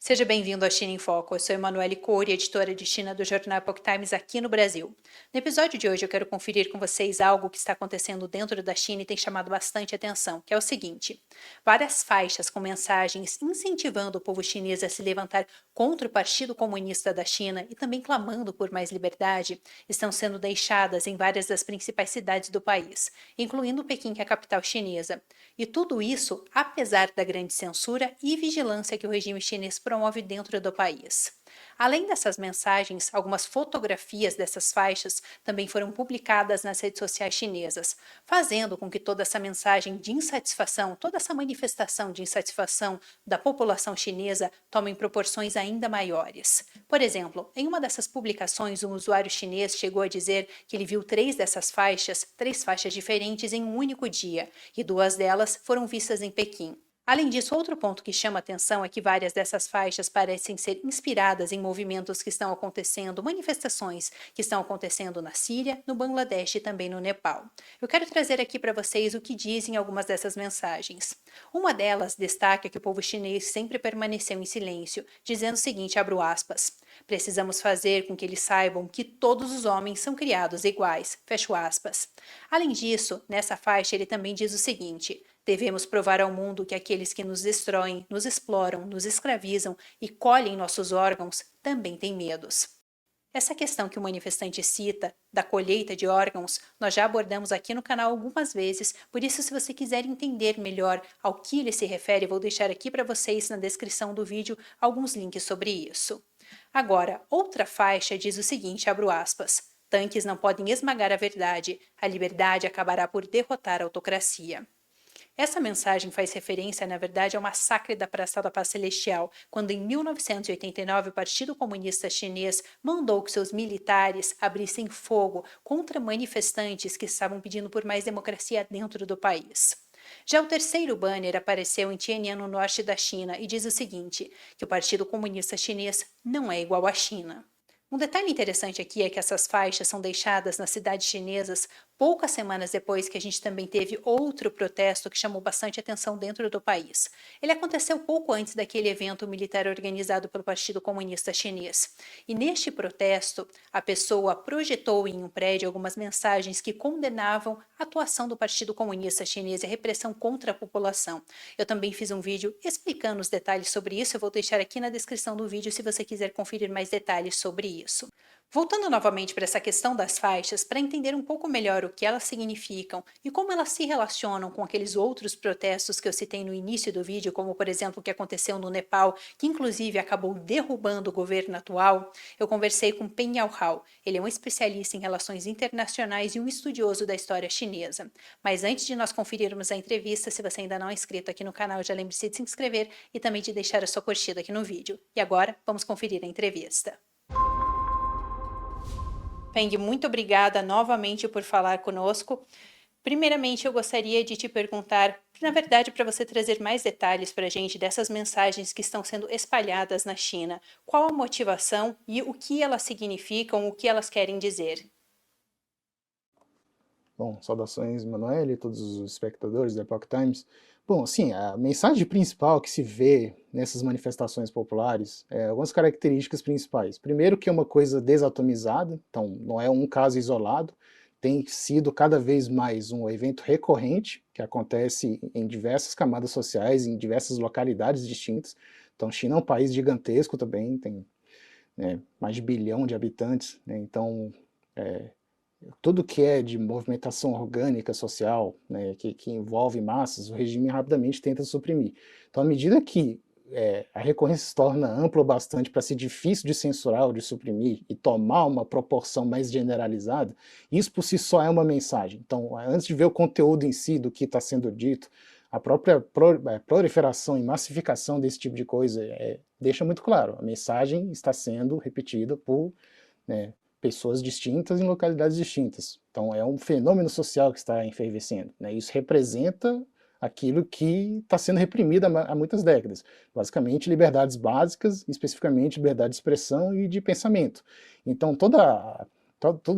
Seja bem-vindo ao China em Foco. Eu sou Emanuele Couri, editora de China do jornal Epoch Times aqui no Brasil. No episódio de hoje eu quero conferir com vocês algo que está acontecendo dentro da China e tem chamado bastante atenção, que é o seguinte: várias faixas com mensagens incentivando o povo chinês a se levantar contra o Partido Comunista da China e também clamando por mais liberdade estão sendo deixadas em várias das principais cidades do país, incluindo Pequim, que é a capital chinesa. E tudo isso apesar da grande censura e vigilância que o regime chinês promove dentro do país. Além dessas mensagens, algumas fotografias dessas faixas também foram publicadas nas redes sociais chinesas, fazendo com que toda essa mensagem de insatisfação, toda essa manifestação de insatisfação da população chinesa tomem proporções ainda maiores. Por exemplo, em uma dessas publicações, um usuário chinês chegou a dizer que ele viu três faixas diferentes em um único dia, e duas delas foram vistas em Pequim. Além disso, outro ponto que chama atenção é que várias dessas faixas parecem ser inspiradas em movimentos que estão acontecendo, manifestações que estão acontecendo na Síria, no Bangladesh e também no Nepal. Eu quero trazer aqui para vocês o que dizem algumas dessas mensagens. Uma delas destaca que o povo chinês sempre permaneceu em silêncio, dizendo o seguinte, abro aspas, precisamos fazer com que eles saibam que todos os homens são criados iguais, fecho aspas. Além disso, nessa faixa ele também diz o seguinte, devemos provar ao mundo que aqueles que nos destroem, nos exploram, nos escravizam e colhem nossos órgãos também têm medos. Essa questão que o manifestante cita, da colheita de órgãos, nós já abordamos aqui no canal algumas vezes, por isso se você quiser entender melhor ao que ele se refere, vou deixar aqui para vocês na descrição do vídeo alguns links sobre isso. Agora, outra faixa diz o seguinte, abro aspas, tanques não podem esmagar a liberdade acabará por derrotar a autocracia. Essa mensagem faz referência, na verdade, ao massacre da Praça da Paz Celestial, quando em 1989 o Partido Comunista Chinês mandou que seus militares abrissem fogo contra manifestantes que estavam pedindo por mais democracia dentro do país. Já o terceiro banner apareceu em Tianjin, no norte da China, e diz o seguinte, que o Partido Comunista Chinês não é igual à China. Um detalhe interessante aqui é que essas faixas são deixadas nas cidades chinesas poucas semanas depois que a gente também teve outro protesto que chamou bastante atenção dentro do país. Ele aconteceu pouco antes daquele evento militar organizado pelo Partido Comunista Chinês. E neste protesto, a pessoa projetou em um prédio algumas mensagens que condenavam a atuação do Partido Comunista Chinês e a repressão contra a população. Eu também fiz um vídeo explicando os detalhes sobre isso, eu vou deixar aqui na descrição do vídeo se você quiser conferir mais detalhes sobre isso. Voltando novamente para essa questão das faixas, para entender um pouco melhor o que elas significam e como elas se relacionam com aqueles outros protestos que eu citei no início do vídeo, como por exemplo o que aconteceu no Nepal, que inclusive acabou derrubando o governo atual, eu conversei com Peng Yaohao. Ele é um especialista em relações internacionais e um estudioso da história chinesa. Mas antes de nós conferirmos a entrevista, se você ainda não é inscrito aqui no canal, já lembre-se de se inscrever e também de deixar a sua curtida aqui no vídeo. E agora, vamos conferir a entrevista. Peng, muito obrigada novamente por falar conosco. Primeiramente, eu gostaria de te perguntar, na verdade, para você trazer mais detalhes para a gente dessas mensagens que estão sendo espalhadas na China. Qual a motivação e o que elas significam, o que elas querem dizer? Bom, saudações, Manoel e todos os espectadores da Epoch Times. Bom, sim, a mensagem principal que se vê nessas manifestações populares é algumas características principais. Primeiro que é uma coisa desatomizada, então não é um caso isolado, tem sido cada vez mais um evento recorrente, que acontece em diversas camadas sociais, em diversas localidades distintas. Então, China é um país gigantesco também, tem mais de 1 bilhão de habitantes, né? Então, tudo que é de movimentação orgânica social, né, que envolve massas, o regime rapidamente tenta suprimir. Então, à medida que a recorrência se torna ampla o bastante para ser difícil de censurar ou de suprimir e tomar uma proporção mais generalizada, isso por si só é uma mensagem. Então, antes de ver o conteúdo em si do que está sendo dito, a própria proliferação e massificação desse tipo de coisa deixa muito claro, a mensagem está sendo repetida por pessoas distintas em localidades distintas. Então é um fenômeno social que está enfervescendo, né? Isso representa aquilo que está sendo reprimido há muitas décadas. Basicamente, liberdades básicas, especificamente liberdade de expressão e de pensamento. Então todo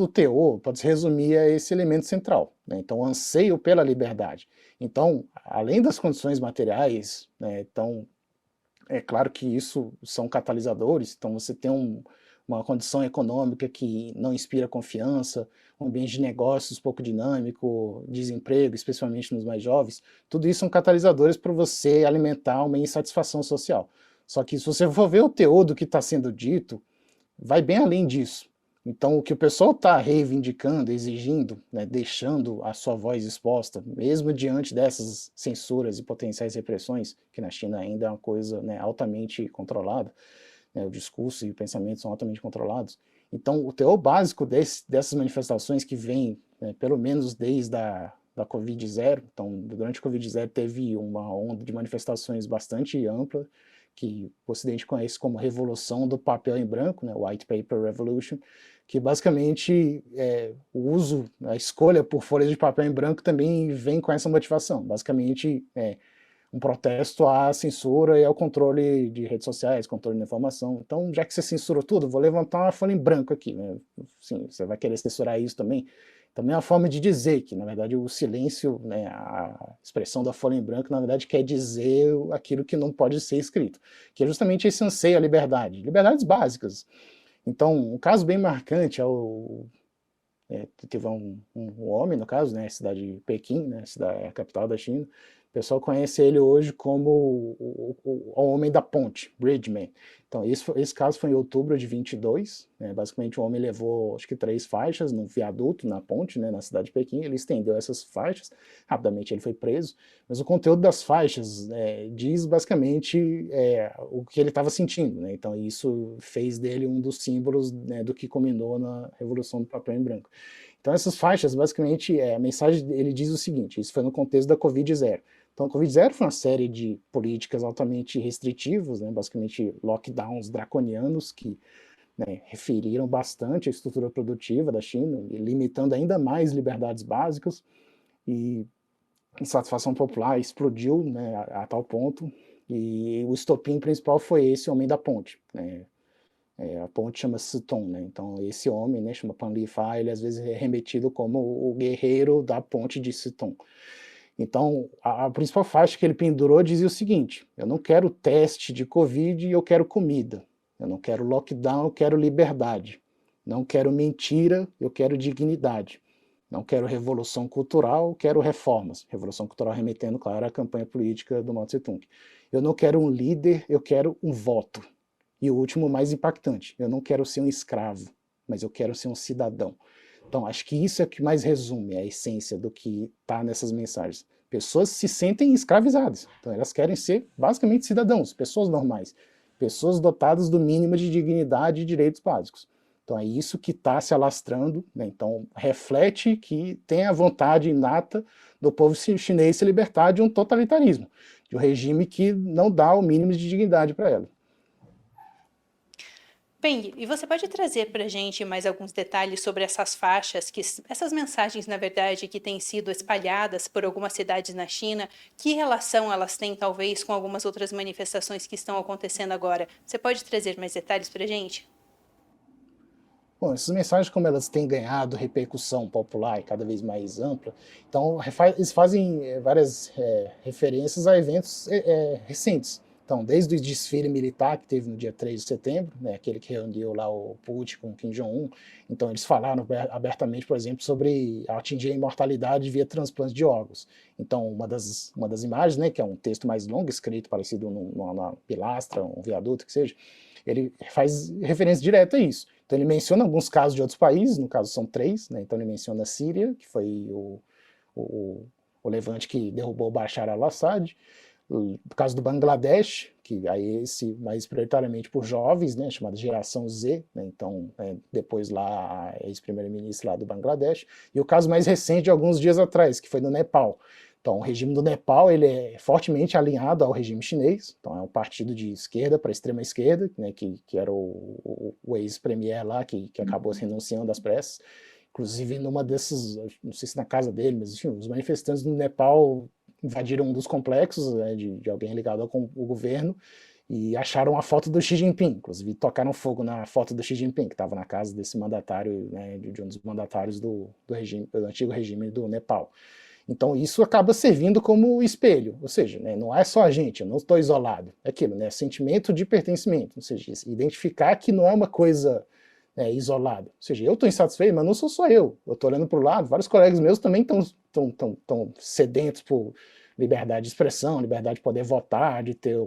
o teor pode se resumir a esse elemento central, né? Então o anseio pela liberdade. Então, além das condições materiais, né, então, É claro que isso são catalisadores, então você tem uma condição econômica que não inspira confiança, um ambiente de negócios pouco dinâmico, desemprego, especialmente nos mais jovens, tudo isso são catalisadores para você alimentar uma insatisfação social. Só que se você for ver o teor do que está sendo dito, vai bem além disso. Então, o que o pessoal está reivindicando, exigindo, né, deixando a sua voz exposta, mesmo diante dessas censuras e potenciais repressões, que na China ainda é uma coisa, né, altamente controlada, né, o discurso e o pensamento são altamente controlados. Então, o teor básico dessas manifestações que vem, né, pelo menos desde da Covid-0, então, durante a Covid-0 teve uma onda de manifestações bastante ampla, que o Ocidente conhece como Revolução do Papel em Branco, né, White Paper Revolution, que basicamente o uso, a escolha por folhas de papel em branco também vem com essa motivação. Basicamente, um protesto à censura e ao controle de redes sociais, controle da informação. Então, já que você censurou tudo, vou levantar uma folha em branco aqui. Né? Sim, você vai querer censurar isso também. Também é uma forma de dizer que, na verdade, o silêncio, né, a expressão da folha em branco, na verdade, quer dizer aquilo que não pode ser escrito, que é justamente esse anseio à liberdade, liberdades básicas. Então, um caso bem marcante teve um homem, no caso, né, a cidade de Pequim, né, a capital da China. O pessoal conhece ele hoje como o Homem da Ponte, Bridgeman. Então, esse caso foi em outubro de 22. Né, basicamente, o homem levou, acho que 3 faixas no viaduto, na ponte, né, na cidade de Pequim. Ele estendeu essas faixas. Rapidamente, ele foi preso. Mas o conteúdo das faixas diz, basicamente, o que ele estava sentindo. Né, então, isso fez dele um dos símbolos, né, do que culminou na Revolução do Papel em Branco. Então, essas faixas, basicamente, a mensagem, ele diz o seguinte, isso foi no contexto da Covid-0. Então, a Covid-0 foi uma série de políticas altamente restritivas, né, basicamente lockdowns draconianos que, né, referiram bastante a estrutura produtiva da China, limitando ainda mais liberdades básicas, e a insatisfação popular explodiu, né, a tal ponto, e o estopim principal foi esse Homem da Ponte, né. A ponte chama Siton, né? Então esse homem, né, chama Pan Li Fa, ele às vezes é remetido como o guerreiro da ponte de Siton. Então a principal faixa que ele pendurou dizia o seguinte: eu não quero teste de Covid, eu quero comida. Eu não quero lockdown, eu quero liberdade. Não quero mentira, eu quero dignidade. Não quero revolução cultural, quero reformas. Revolução cultural remetendo, claro, à campanha política do Mao Tse-tung. Eu não quero um líder, eu quero um voto. E o último, mais impactante, eu não quero ser um escravo, mas eu quero ser um cidadão. Então, acho que isso é o que mais resume a essência do que está nessas mensagens. Pessoas se sentem escravizadas, então elas querem ser basicamente cidadãos, pessoas normais, pessoas dotadas do mínimo de dignidade e direitos básicos. Então é isso que está se alastrando, né? Então reflete que tem a vontade inata do povo chinês se libertar de um totalitarismo, de um regime que não dá o mínimo de dignidade para ela. Peng, e você pode trazer para a gente mais alguns detalhes sobre essas faixas, essas mensagens, na verdade, que têm sido espalhadas por algumas cidades na China, que relação elas têm, talvez, com algumas outras manifestações que estão acontecendo agora? Você pode trazer mais detalhes para a gente? Bom, essas mensagens, como elas têm ganhado repercussão popular e cada vez mais ampla, então eles fazem várias referências a eventos recentes. Então, desde o desfile militar que teve no dia 3 de setembro, né, aquele que reuniu lá o Putin com o Kim Jong-un, então eles falaram abertamente, por exemplo, sobre atingir a imortalidade via transplante de órgãos. Então, uma das imagens, né, que é um texto mais longo, escrito parecido numa pilastra, um viaduto, que seja, ele faz referência direta a isso. Então ele menciona alguns casos de outros países, no caso são 3, né? Então ele menciona a Síria, que foi o levante que derrubou o Bashar al-Assad, o caso do Bangladesh, que aí esse mais prioritariamente por jovens, né, chamada geração Z, né, então depois lá a ex-primeira-ministra lá do Bangladesh, e o caso mais recente de alguns dias atrás, que foi no Nepal. Então, o regime do Nepal ele é fortemente alinhado ao regime chinês, então é um partido de esquerda para extrema esquerda, né, que era o ex-premier lá, que acabou renunciando às pressas. Inclusive, numa dessas, não sei se na casa dele, mas enfim, os manifestantes no Nepal invadiram um dos complexos, né, de alguém ligado ao governo e acharam a foto do Xi Jinping, inclusive tocaram fogo na foto do Xi Jinping, que estava na casa desse mandatário, né, de um dos mandatários do antigo regime do Nepal. Então isso acaba servindo como espelho, ou seja, né, não é só a gente, eu não estou isolado, é aquilo, né, sentimento de pertencimento, ou seja, identificar que não é uma coisa isolada, ou seja, eu estou insatisfeito, mas não sou só eu estou olhando para o lado, vários colegas meus também estão sedentos por liberdade de expressão, liberdade de poder votar, de ter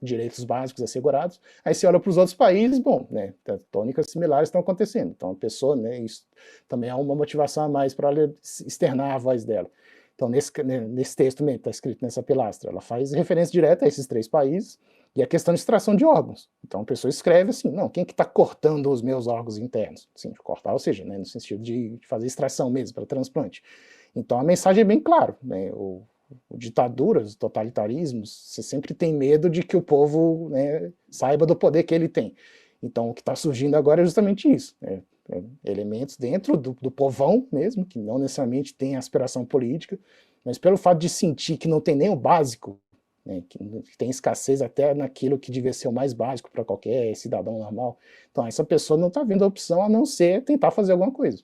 direitos básicos assegurados. Aí você olha para os outros países, bom, né, tônicas similares estão acontecendo. Então a pessoa, né, isso também é uma motivação a mais para ela externar a voz dela. Então nesse texto mesmo, está escrito nessa pilastra, ela faz referência direta a esses 3 países e a questão de extração de órgãos. Então a pessoa escreve assim, não, quem que está cortando os meus órgãos internos? Sim, cortar, ou seja, né, no sentido de fazer extração mesmo, para transplante. Então a mensagem é bem clara, né, ditaduras, totalitarismos, você sempre tem medo de que o povo, né, saiba do poder que ele tem. Então o que está surgindo agora é justamente isso, né, elementos dentro do povão mesmo, que não necessariamente tem aspiração política, mas pelo fato de sentir que não tem nem o básico, né, que tem escassez até naquilo que devia ser o mais básico para qualquer cidadão normal, então essa pessoa não está vendo a opção a não ser tentar fazer alguma coisa.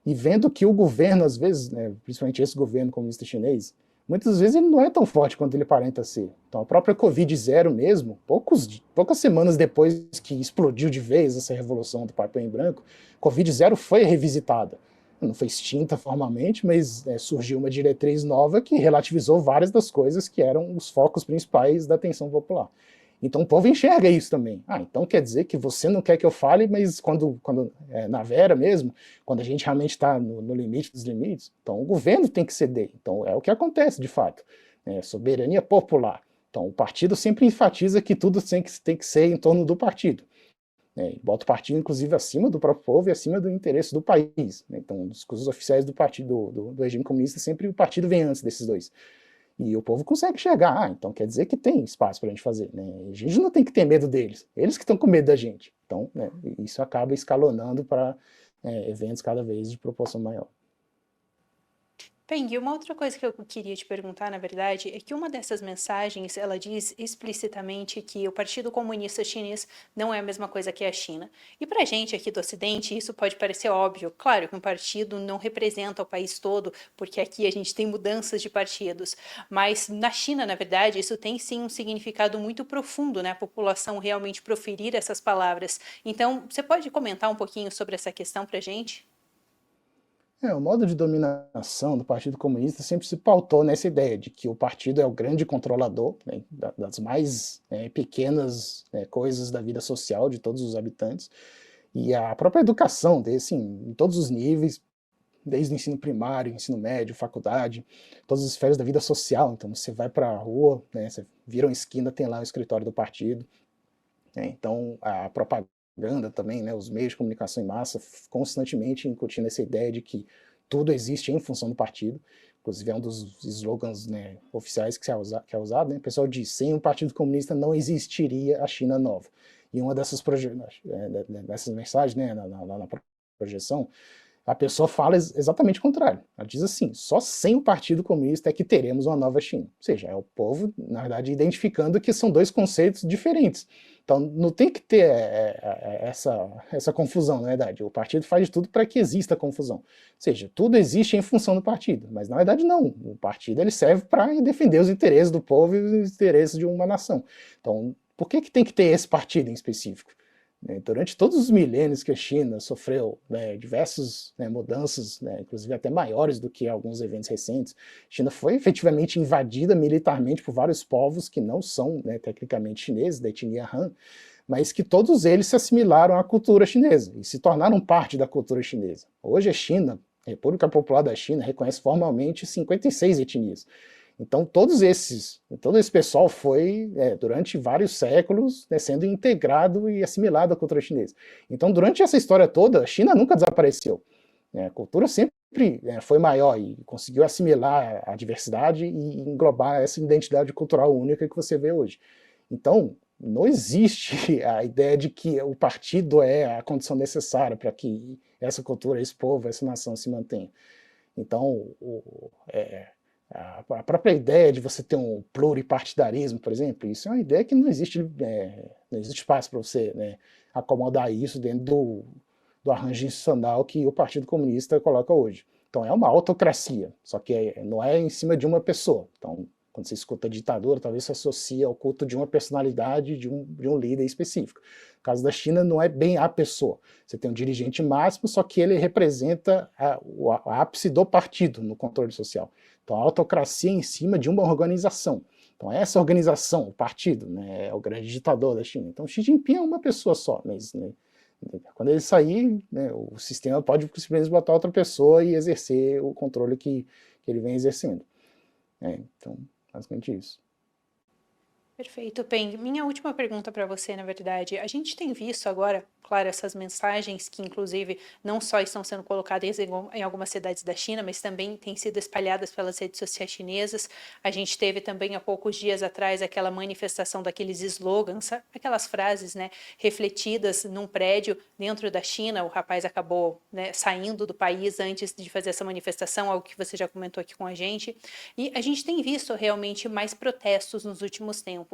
E vendo que o governo, às vezes, né, principalmente esse governo comunista chinês, muitas vezes ele não é tão forte quanto ele aparenta ser. Então a própria Covid-0 mesmo, poucas semanas depois que explodiu de vez essa revolução do papel em branco, Covid-0 foi revisitada. Não foi extinta formalmente, mas surgiu uma diretriz nova que relativizou várias das coisas que eram os focos principais da atenção popular. Então o povo enxerga isso também. Então quer dizer que você não quer que eu fale, mas quando na Vera mesmo, quando a gente realmente está no limite dos limites, então o governo tem que ceder. Então é o que acontece de fato. Soberania popular. Então o partido sempre enfatiza que tudo tem que ser em torno do partido. Bota o partido, inclusive, acima do próprio povo e acima do interesse do país. Então, os discursos oficiais do partido do regime comunista, sempre o partido vem antes desses dois. E o povo consegue chegar, então quer dizer que tem espaço para a gente fazer. Né? A gente não tem que ter medo deles, eles que estão com medo da gente. Então, né, isso acaba escalonando para eventos cada vez de proporção maior. Peng, uma outra coisa que eu queria te perguntar, na verdade, é que uma dessas mensagens, ela diz explicitamente que o Partido Comunista Chinês não é a mesma coisa que a China. E para a gente aqui do Ocidente, isso pode parecer óbvio. Claro que um partido não representa o país todo, porque aqui a gente tem mudanças de partidos. Mas na China, na verdade, isso tem sim um significado muito profundo, né? A população realmente proferir essas palavras. Então, você pode comentar um pouquinho sobre essa questão para a gente? O modo de dominação do Partido Comunista sempre se pautou nessa ideia de que o partido é o grande controlador, né, das mais pequenas coisas da vida social de todos os habitantes, e a própria educação, em todos os níveis, desde o ensino primário, ensino médio, faculdade, todas as esferas da vida social. Então você vai para a rua, né, você vira uma esquina, tem lá o escritório do partido. Então a propaganda também, né, os meios de comunicação em massa, constantemente incutindo essa ideia de que tudo existe em função do partido. Inclusive é um dos slogans, né, oficiais que é usado. Né? O pessoal diz, sem um partido comunista não existiria a China nova. E uma dessas mensagens, né, na projeção, a pessoa fala exatamente o contrário. Ela diz assim, só sem o Partido Comunista é que teremos uma nova China. Ou seja, é o povo, na verdade, identificando que são dois conceitos diferentes. Então não tem que ter essa confusão, na verdade. O partido faz de tudo para que exista confusão. Ou seja, tudo existe em função do partido, mas na verdade não. O partido ele serve para defender os interesses do povo e os interesses de uma nação. Então por que tem que ter esse partido em específico? Durante todos os milênios que a China sofreu diversas mudanças, inclusive até maiores do que alguns eventos recentes, a China foi efetivamente invadida militarmente por vários povos que não são tecnicamente chineses, da etnia Han, mas que todos eles se assimilaram à cultura chinesa e se tornaram parte da cultura chinesa. Hoje a China, a República Popular da China, reconhece formalmente 56 etnias. Então todo esse pessoal foi, durante vários séculos, sendo integrado e assimilado à cultura chinesa. Então durante essa história toda, a China nunca desapareceu. A cultura sempre foi maior e conseguiu assimilar a diversidade e englobar essa identidade cultural única que você vê hoje. Então não existe a ideia de que o partido é a condição necessária para que essa cultura, esse povo, essa nação se mantenha. Então, a própria ideia de você ter um pluripartidarismo, por exemplo, isso é uma ideia que não existe espaço para você acomodar isso dentro do arranjo institucional que o Partido Comunista coloca hoje. Então é uma autocracia, só que não é em cima de uma pessoa. Então, quando você escuta ditadura, talvez se associe ao culto de uma personalidade, de um líder específico. No caso da China, não é bem a pessoa. Você tem um dirigente máximo, só que ele representa o ápice do partido no controle social. Então, a autocracia é em cima de uma organização. Então, essa organização, o partido, né, é o grande ditador da China. Então, Xi Jinping é uma pessoa só, mas, né, quando ele sair, né, o sistema pode simplesmente botar outra pessoa e exercer o controle que ele vem exercendo. Então, basicamente isso. Perfeito, Peng. Minha última pergunta para você, na verdade, a gente tem visto agora, claro, essas mensagens que, inclusive, não só estão sendo colocadas em algumas cidades da China, mas também têm sido espalhadas pelas redes sociais chinesas. A gente teve também, há poucos dias atrás, aquela manifestação daqueles slogans, aquelas frases, né, refletidas num prédio dentro da China. O rapaz acabou, né, saindo do país antes de fazer essa manifestação, algo que você já comentou aqui com a gente. E a gente tem visto realmente mais protestos nos últimos tempos.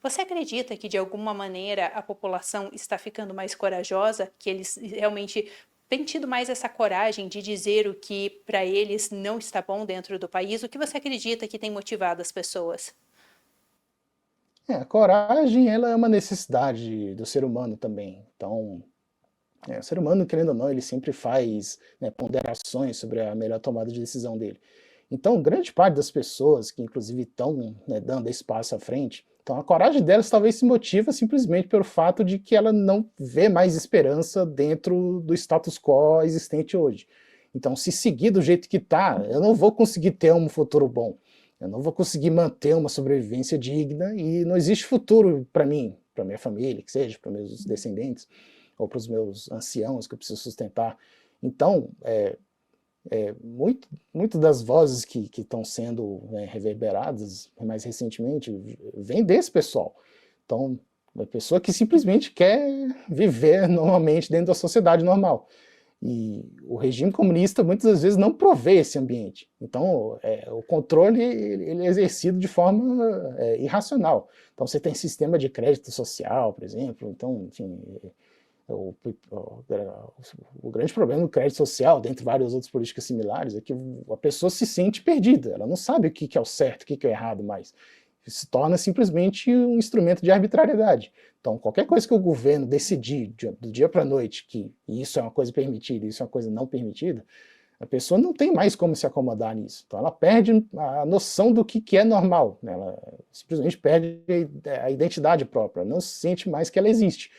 Você acredita que, de alguma maneira, a população está ficando mais corajosa, que eles realmente têm tido mais essa coragem de dizer o que para eles não está bom dentro do país? O que você acredita que tem motivado as pessoas? A coragem, ela é uma necessidade do ser humano também. Então, o ser humano, querendo ou não, ele sempre faz, né, ponderações sobre a melhor tomada de decisão dele. Então, grande parte das pessoas que, inclusive, estão, né, dando esse passo à frente, então a coragem delas talvez se motiva simplesmente pelo fato de que ela não vê mais esperança dentro do status quo existente hoje. Então, se seguir do jeito que está, eu não vou conseguir ter um futuro bom. Eu não vou conseguir manter uma sobrevivência digna e não existe futuro para mim, para minha família, que seja, para meus descendentes, ou para os meus anciãos que eu preciso sustentar. Então, muito das vozes que estão sendo, né, reverberadas mais recentemente vem desse pessoal. Então, uma pessoa que simplesmente quer viver normalmente dentro da sociedade normal. E o regime comunista muitas das vezes não provê esse ambiente. Então, o controle ele é exercido de forma irracional. Então, você tem sistema de crédito social, por exemplo. Então, enfim, o grande problema do crédito social, dentre várias outras políticas similares, é que a pessoa se sente perdida. Ela não sabe o que é o certo, o que é o errado mais. Se torna simplesmente um instrumento de arbitrariedade. Então, qualquer coisa que o governo decidir do dia para a noite que isso é uma coisa permitida, isso é uma coisa não permitida, a pessoa não tem mais como se acomodar nisso. Então, ela perde a noção do que é normal. Né? Ela simplesmente perde a identidade própria, não se sente mais que ela existe.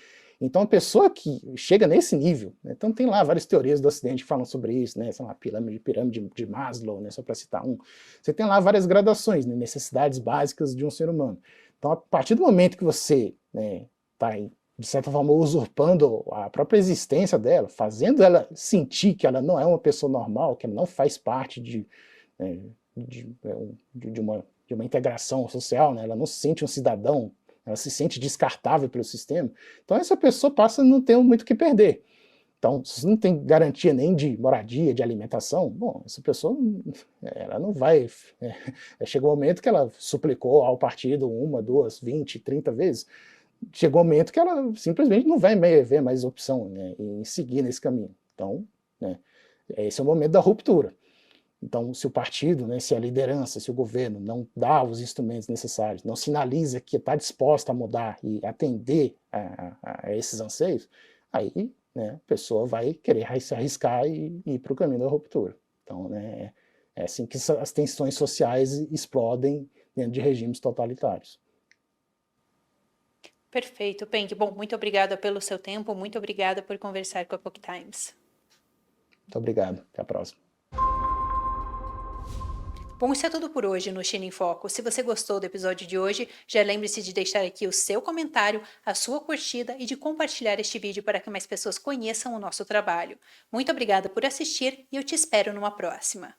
Então, a pessoa que chega nesse nível, né, então tem lá várias teorias do Ocidente que falam sobre isso, né, são a pirâmide de Maslow, né, só para citar um. Você tem lá várias gradações, né, necessidades básicas de um ser humano. Então, a partir do momento que você está, de certa forma, usurpando a própria existência dela, fazendo ela sentir que ela não é uma pessoa normal, que ela não faz parte de uma integração social, né, ela não se sente um cidadão, ela se sente descartável pelo sistema, então essa pessoa passa a não ter muito o que perder. Então, se não tem garantia nem de moradia, de alimentação, bom, essa pessoa ela não vai... chegou um momento que ela suplicou ao partido 1, 2, 20, 30 vezes, chegou um momento que ela simplesmente não vai ver mais opção, né, em seguir nesse caminho. Então, né, esse é o momento da ruptura. Então, se o partido, né, se a liderança, se o governo não dá os instrumentos necessários, não sinaliza que está disposto a mudar e atender a esses anseios, aí, né, a pessoa vai querer se arriscar e ir para o caminho da ruptura. Então, né, é assim que as tensões sociais explodem dentro de regimes totalitários. Perfeito, Peng. Bom, muito obrigada pelo seu tempo, muito obrigada por conversar com a Epoch Times. Muito obrigado, até a próxima. Bom, isso é tudo por hoje no China em Foco. Se você gostou do episódio de hoje, já lembre-se de deixar aqui o seu comentário, a sua curtida e de compartilhar este vídeo para que mais pessoas conheçam o nosso trabalho. Muito obrigada por assistir e eu te espero numa próxima.